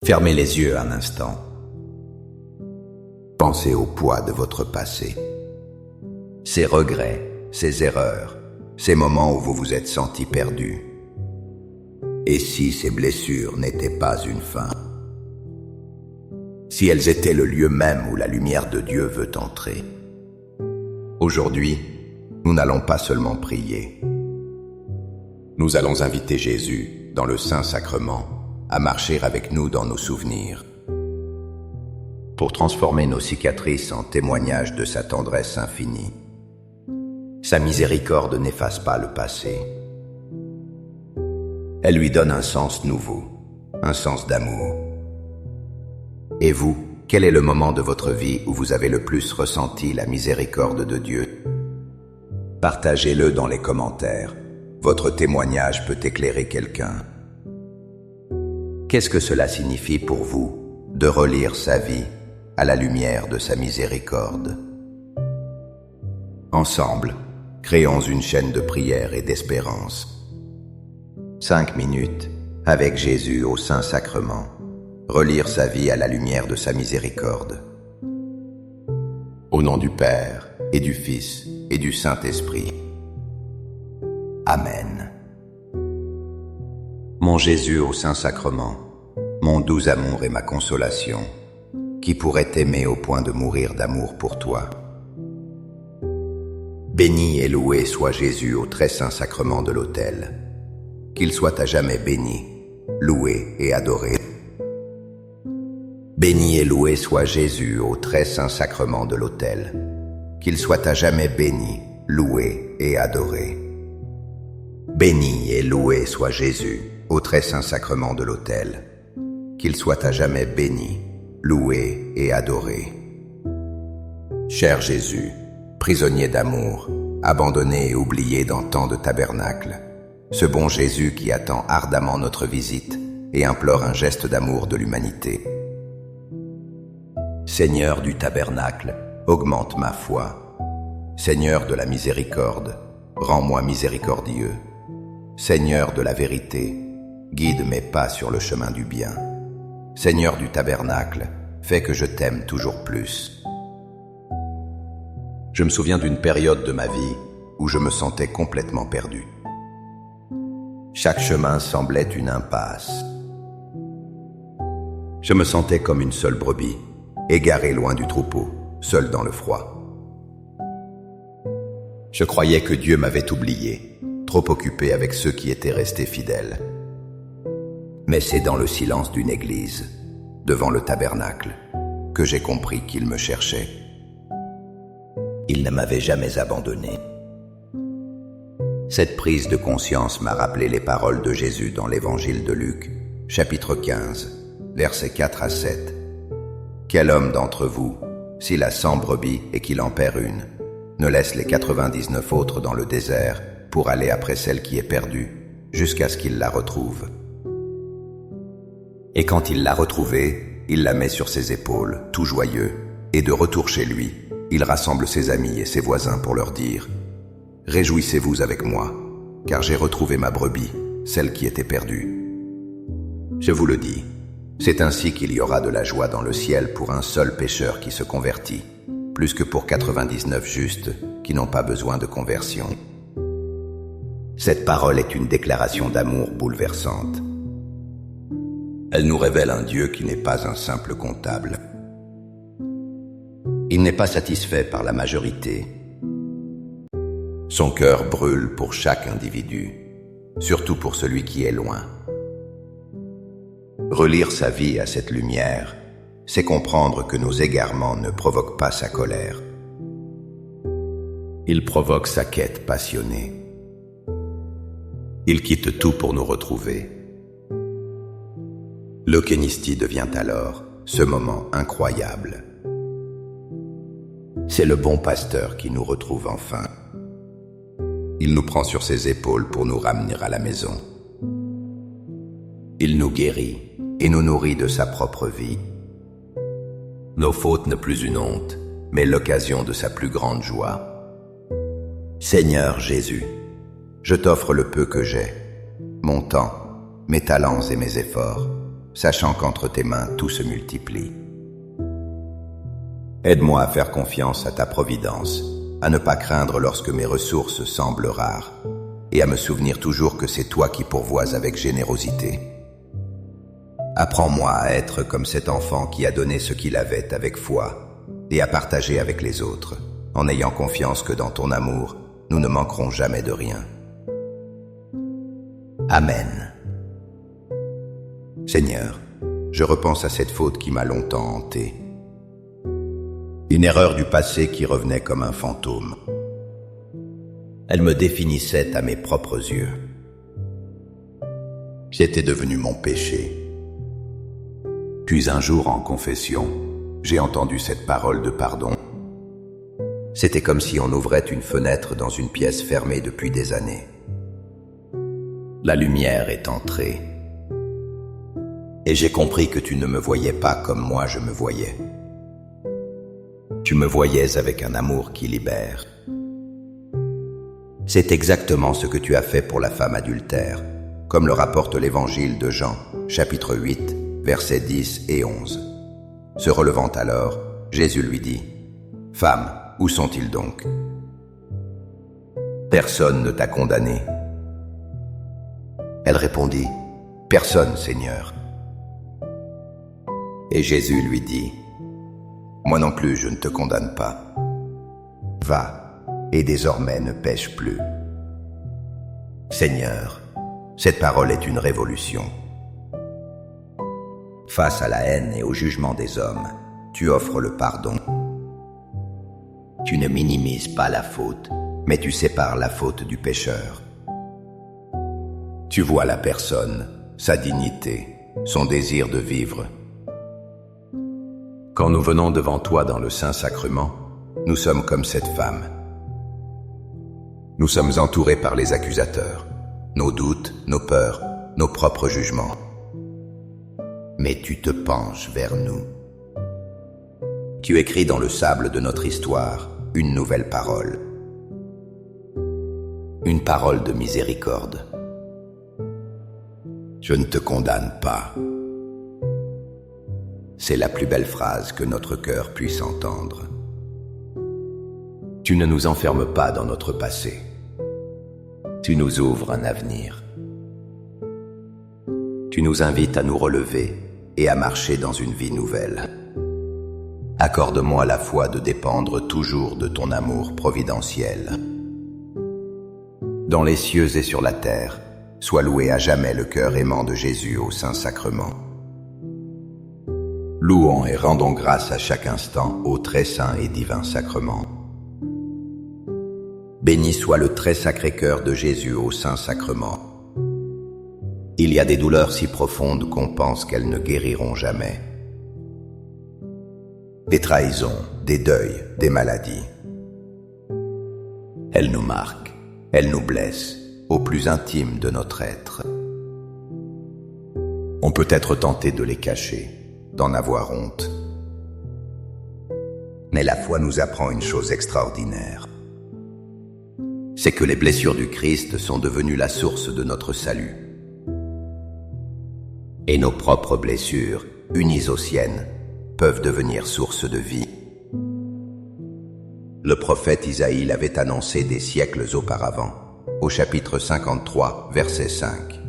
Fermez les yeux un instant. Pensez au poids de votre passé. Ces regrets, ces erreurs, ces moments où vous vous êtes senti perdu. Et si ces blessures n'étaient pas une fin? Si elles étaient le lieu même où la lumière de Dieu veut entrer? Aujourd'hui, nous n'allons pas seulement prier. Nous allons inviter Jésus, dans le Saint-Sacrement, à marcher avec nous dans nos souvenirs, pour transformer nos cicatrices en témoignages de sa tendresse infinie. Sa miséricorde n'efface pas le passé. Elle lui donne un sens nouveau, un sens d'amour. Et vous, quel est le moment de votre vie où vous avez le plus ressenti la miséricorde de Dieu? Partagez-le dans les commentaires. Votre témoignage peut éclairer quelqu'un. Qu'est-ce que cela signifie pour vous de relire sa vie à la lumière de sa miséricorde? Ensemble, créons une chaîne de prière et d'espérance. 5 minutes avec Jésus au Saint-Sacrement. Relire sa vie à la lumière de sa miséricorde. Au nom du Père, et du Fils, et du Saint-Esprit. Amen. Mon Jésus au Saint-Sacrement, mon doux amour et ma consolation, qui pourrait t'aimer au point de mourir d'amour pour toi. Béni et loué soit Jésus au très saint sacrement de l'autel. Qu'il soit à jamais béni, loué et adoré. Béni et loué soit Jésus au très saint sacrement de l'autel. Qu'il soit à jamais béni, loué et adoré. Béni et loué soit Jésus au très saint sacrement de l'autel. Qu'il soit à jamais béni, loué et adoré. Cher Jésus, prisonnier d'amour, abandonné et oublié dans tant de tabernacles, ce bon Jésus qui attend ardemment notre visite et implore un geste d'amour de l'humanité. Seigneur du tabernacle, augmente ma foi. Seigneur de la miséricorde, rends-moi miséricordieux. Seigneur de la vérité, guide mes pas sur le chemin du bien. Seigneur du tabernacle, fais que je t'aime toujours plus. Je me souviens d'une période de ma vie où je me sentais complètement perdu. Chaque chemin semblait une impasse. Je me sentais comme une seule brebis, égaré loin du troupeau, seul dans le froid. Je croyais que Dieu m'avait oublié, trop occupé avec ceux qui étaient restés fidèles. Mais c'est dans le silence d'une église, devant le tabernacle, que j'ai compris qu'il me cherchait. Il ne m'avait jamais abandonné. Cette prise de conscience m'a rappelé les paroles de Jésus dans l'évangile de Luc, chapitre 15, versets 4 à 7. Quel homme d'entre vous, s'il a 100 brebis et qu'il en perd une, ne laisse les 99 autres dans le désert pour aller après celle qui est perdue, jusqu'à ce qu'il la retrouve? Et quand il l'a retrouvée, il la met sur ses épaules, tout joyeux, et de retour chez lui, il rassemble ses amis et ses voisins pour leur dire « Réjouissez-vous avec moi, car j'ai retrouvé ma brebis, celle qui était perdue. » Je vous le dis, c'est ainsi qu'il y aura de la joie dans le ciel pour un seul pécheur qui se convertit, plus que pour 99 justes qui n'ont pas besoin de conversion. Cette parole est une déclaration d'amour bouleversante. Elle nous révèle un Dieu qui n'est pas un simple comptable. Il n'est pas satisfait par la majorité. Son cœur brûle pour chaque individu, surtout pour celui qui est loin. Relire sa vie à cette lumière, c'est comprendre que nos égarements ne provoquent pas sa colère. Ils provoquent sa quête passionnée. Il quitte tout pour nous retrouver. L'Eucharistie devient alors ce moment incroyable. C'est le bon pasteur qui nous retrouve enfin. Il nous prend sur ses épaules pour nous ramener à la maison. Il nous guérit et nous nourrit de sa propre vie. Nos fautes ne plus une honte, mais l'occasion de sa plus grande joie. Seigneur Jésus, je t'offre le peu que j'ai, mon temps, mes talents et mes efforts. sachant qu'entre tes mains tout se multiplie. Aide-moi à faire confiance à ta providence, à ne pas craindre lorsque mes ressources semblent rares, et à me souvenir toujours que c'est toi qui pourvois avec générosité. Apprends-moi à être comme cet enfant qui a donné ce qu'il avait avec foi, et à partager avec les autres, en ayant confiance que dans ton amour, nous ne manquerons jamais de rien. Amen. Seigneur, je repense à cette faute qui m'a longtemps hanté. Une erreur du passé qui revenait comme un fantôme. Elle me définissait à mes propres yeux. J'étais devenu mon péché. Puis un jour en confession, j'ai entendu cette parole de pardon. C'était comme si on ouvrait une fenêtre dans une pièce fermée depuis des années. La lumière est entrée. Et j'ai compris que tu ne me voyais pas comme moi je me voyais. Tu me voyais avec un amour qui libère. C'est exactement ce que tu as fait pour la femme adultère, comme le rapporte l'évangile de Jean, chapitre 8, versets 10 et 11. Se relevant alors, Jésus lui dit, « Femme, où sont-ils donc? Personne ne t'a condamné. » Elle répondit, « Personne, Seigneur. » Et Jésus lui dit, « Moi non plus je ne te condamne pas. Va, et désormais ne pêche plus. » Seigneur, cette parole est une révolution. Face à la haine et au jugement des hommes, tu offres le pardon. Tu ne minimises pas la faute, mais tu sépares la faute du pécheur. Tu vois la personne, sa dignité, son désir de vivre. Quand nous venons devant toi dans le Saint-Sacrement, nous sommes comme cette femme. Nous sommes entourés par les accusateurs, nos doutes, nos peurs, nos propres jugements. Mais tu te penches vers nous. Tu écris dans le sable de notre histoire une nouvelle parole. Une parole de miséricorde. Je ne te condamne pas. C'est la plus belle phrase que notre cœur puisse entendre. Tu ne nous enfermes pas dans notre passé. Tu nous ouvres un avenir. Tu nous invites à nous relever et à marcher dans une vie nouvelle. Accorde-moi la foi de dépendre toujours de ton amour providentiel. Dans les cieux et sur la terre, sois loué à jamais le cœur aimant de Jésus au Saint-Sacrement. Louons et rendons grâce à chaque instant au très saint et divin sacrement. Béni soit le très sacré cœur de Jésus au Saint-Sacrement. Il y a des douleurs si profondes qu'on pense qu'elles ne guériront jamais. Des trahisons, des deuils, des maladies. Elles nous marquent, elles nous blessent, au plus intime de notre être. On peut être tenté de les cacher, d'en avoir honte. Mais la foi nous apprend une chose extraordinaire. C'est que les blessures du Christ sont devenues la source de notre salut. Et nos propres blessures, unies aux siennes, peuvent devenir source de vie. Le prophète Isaïe l'avait annoncé des siècles auparavant, au chapitre 53, verset 5.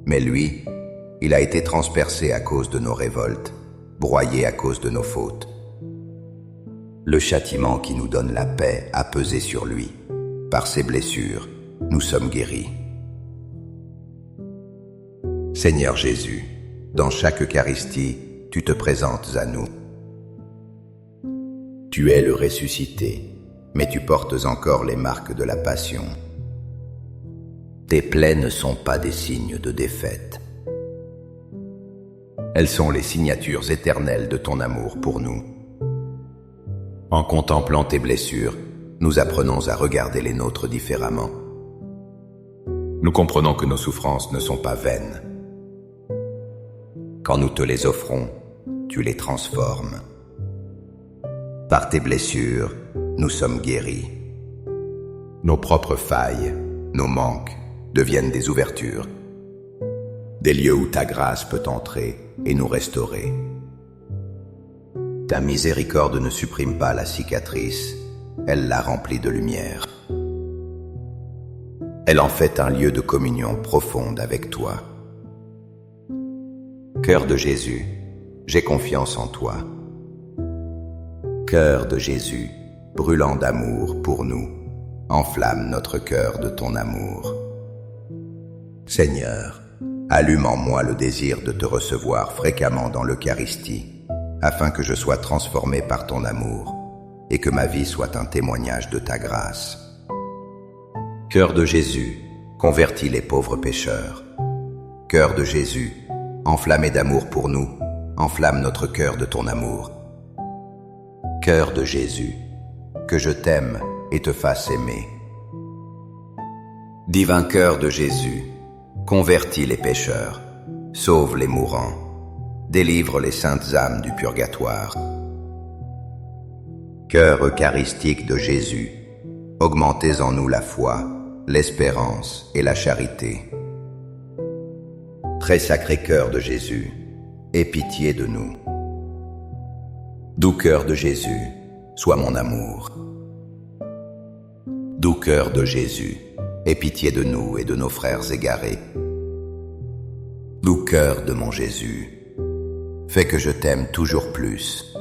Mais lui, il a été transpercé à cause de nos révoltes, broyé à cause de nos fautes. Le châtiment qui nous donne la paix a pesé sur lui. Par ses blessures, nous sommes guéris. Seigneur Jésus, dans chaque Eucharistie, tu te présentes à nous. Tu es le ressuscité, mais tu portes encore les marques de la passion. Tes plaies ne sont pas des signes de défaite. Elles sont les signatures éternelles de ton amour pour nous. En contemplant tes blessures, nous apprenons à regarder les nôtres différemment. Nous comprenons que nos souffrances ne sont pas vaines. Quand nous te les offrons, tu les transformes. Par tes blessures, nous sommes guéris. Nos propres failles, nos manques, deviennent des ouvertures. des lieux où ta grâce peut entrer et nous restaurer. Ta miséricorde ne supprime pas la cicatrice, elle la remplit de lumière. Elle en fait un lieu de communion profonde avec toi. Cœur de Jésus, j'ai confiance en toi. Cœur de Jésus, brûlant d'amour pour nous, enflamme notre cœur de ton amour. Seigneur, allume en moi le désir de te recevoir fréquemment dans l'Eucharistie, afin que je sois transformé par ton amour et que ma vie soit un témoignage de ta grâce. Cœur de Jésus, convertis les pauvres pécheurs. Cœur de Jésus, enflammé d'amour pour nous, enflamme notre cœur de ton amour. Cœur de Jésus, que je t'aime et te fasse aimer. Divin cœur de Jésus, convertis les pécheurs, sauve les mourants, délivre les saintes âmes du purgatoire. Cœur eucharistique de Jésus, augmentez en nous la foi, l'espérance et la charité. Très sacré cœur de Jésus, aie pitié de nous. Doux cœur de Jésus, sois mon amour. Doux cœur de Jésus, aie pitié de nous et de nos frères égarés. Doux cœur de mon Jésus, fais que je t'aime toujours plus.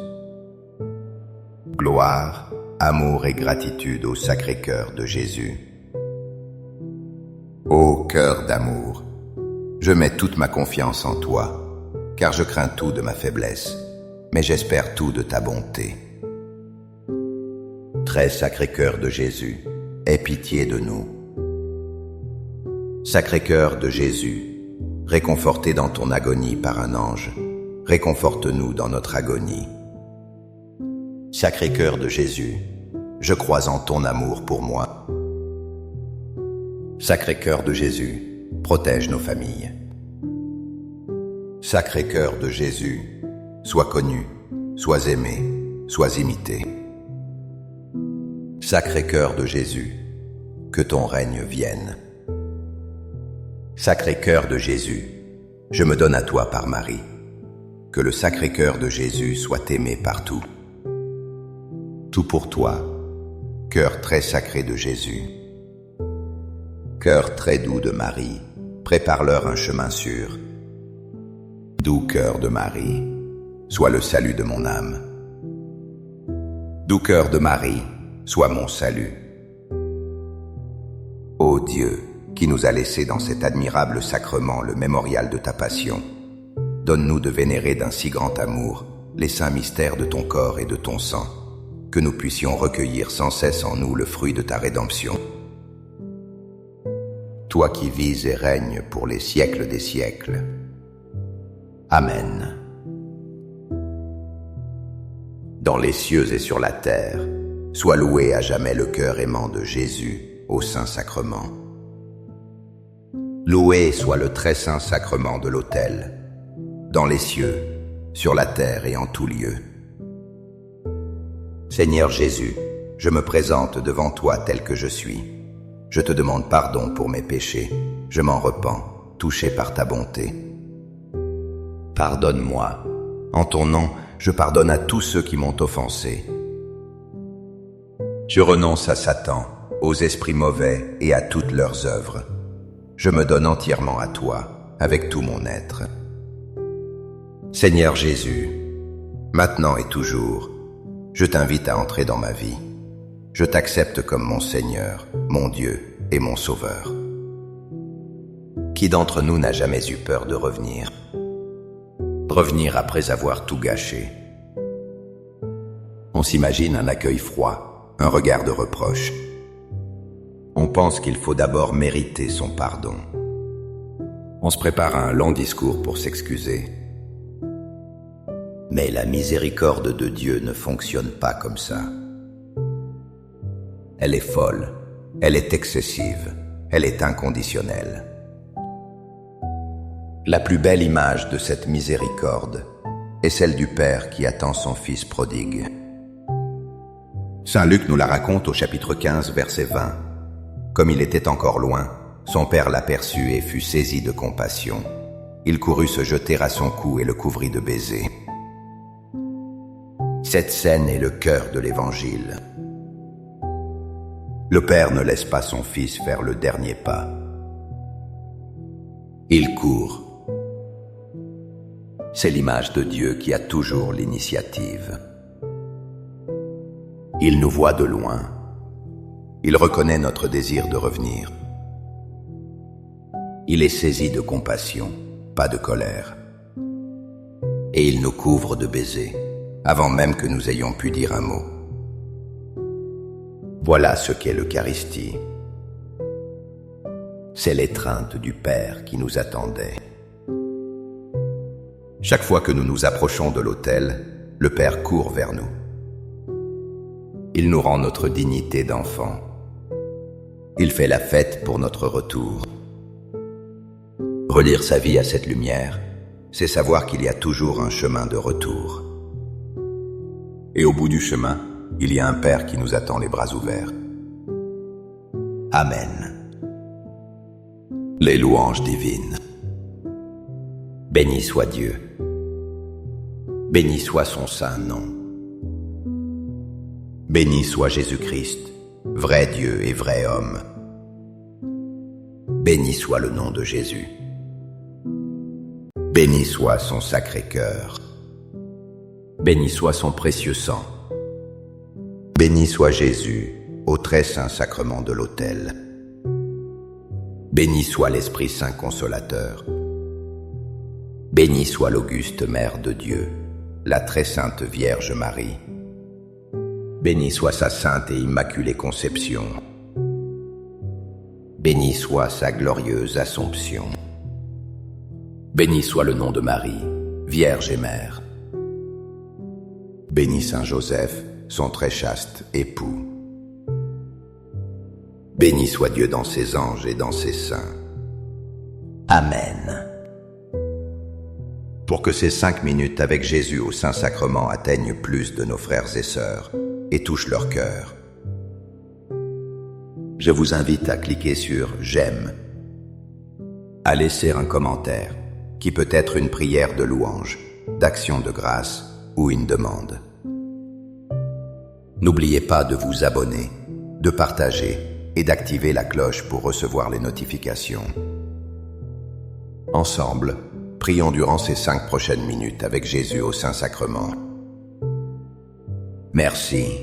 Gloire, amour et gratitude au Sacré-Cœur de Jésus. Ô cœur d'amour, je mets toute ma confiance en toi, car je crains tout de ma faiblesse, mais j'espère tout de ta bonté. Très Sacré-Cœur de Jésus, aie pitié de nous. Sacré-Cœur de Jésus, réconforté dans ton agonie par un ange, réconforte-nous dans notre agonie. Sacré-Cœur de Jésus, je crois en ton amour pour moi. Sacré-Cœur de Jésus, protège nos familles. Sacré-Cœur de Jésus, sois connu, sois aimé, sois imité. Sacré-Cœur de Jésus, que ton règne vienne. Sacré-Cœur de Jésus, je me donne à toi par Marie. Que le Sacré-Cœur de Jésus soit aimé partout. Tout pour toi, cœur très sacré de Jésus. Cœur très doux de Marie, prépare-leur un chemin sûr. Doux cœur de Marie, sois le salut de mon âme. Doux cœur de Marie, sois mon salut. Ô Dieu, qui nous a laissé dans cet admirable sacrement le mémorial de ta passion, donne-nous de vénérer d'un si grand amour les saints mystères de ton corps et de ton sang, que nous puissions recueillir sans cesse en nous le fruit de ta rédemption. Toi qui vis et règnes pour les siècles des siècles. Amen. Dans les cieux et sur la terre, soit loué à jamais le cœur aimant de Jésus au Saint-Sacrement. Loué soit le très saint sacrement de l'autel, dans les cieux, sur la terre et en tout lieu. Seigneur Jésus, je me présente devant toi tel que je suis. Je te demande pardon pour mes péchés. Je m'en repens, touché par ta bonté. Pardonne-moi. En ton nom, je pardonne à tous ceux qui m'ont offensé. Je renonce à Satan, aux esprits mauvais et à toutes leurs œuvres. Je me donne entièrement à toi, avec tout mon être. Seigneur Jésus, maintenant et toujours, je t'invite à entrer dans ma vie. Je t'accepte comme mon Seigneur, mon Dieu et mon Sauveur. Qui d'entre nous n'a jamais eu peur de revenir? Revenir après avoir tout gâché. On s'imagine un accueil froid, un regard de reproche. On pense qu'il faut d'abord mériter son pardon. On se prépare à un long discours pour s'excuser. Mais la miséricorde de Dieu ne fonctionne pas comme ça. Elle est folle, elle est excessive, elle est inconditionnelle. La plus belle image de cette miséricorde est celle du Père qui attend son Fils prodigue. Saint Luc nous la raconte au chapitre 15, verset 20. Comme il était encore loin, son Père l'aperçut et fut saisi de compassion. Il courut se jeter à son cou et le couvrit de baisers. Cette scène est le cœur de l'Évangile. Le Père ne laisse pas son Fils faire le dernier pas. Il court. C'est l'image de Dieu qui a toujours l'initiative. Il nous voit de loin. Il reconnaît notre désir de revenir. Il est saisi de compassion, pas de colère. Et il nous couvre de baisers, avant même que nous ayons pu dire un mot. Voilà ce qu'est l'Eucharistie. C'est l'étreinte du Père qui nous attendait. Chaque fois que nous nous approchons de l'autel, le Père court vers nous. Il nous rend notre dignité d'enfant. Il fait la fête pour notre retour. Relire sa vie à cette lumière, c'est savoir qu'il y a toujours un chemin de retour. Et au bout du chemin, il y a un Père qui nous attend les bras ouverts. Amen. Les louanges divines. Béni soit Dieu. Béni soit son saint nom. Béni soit Jésus-Christ, vrai Dieu et vrai homme. Béni soit le nom de Jésus. Béni soit son sacré cœur. Béni soit son précieux sang. Béni soit Jésus, au très saint sacrement de l'autel. Béni soit l'Esprit Saint consolateur. Béni soit l'auguste Mère de Dieu, la très sainte Vierge Marie. Béni soit sa sainte et immaculée conception. Béni soit sa glorieuse Assomption. Béni soit le nom de Marie, Vierge et Mère. Béni Saint Joseph, son très chaste époux. Béni soit Dieu dans ses anges et dans ses saints. Amen. Pour que ces 5 minutes avec Jésus au Saint-Sacrement atteignent plus de nos frères et sœurs et touchent leur cœur, je vous invite à cliquer sur « J'aime », à laisser un commentaire qui peut être une prière de louange, d'action de grâce ou une demande. N'oubliez pas de vous abonner, de partager et d'activer la cloche pour recevoir les notifications. Ensemble, prions durant ces 5 prochaines minutes avec Jésus au Saint-Sacrement. Merci.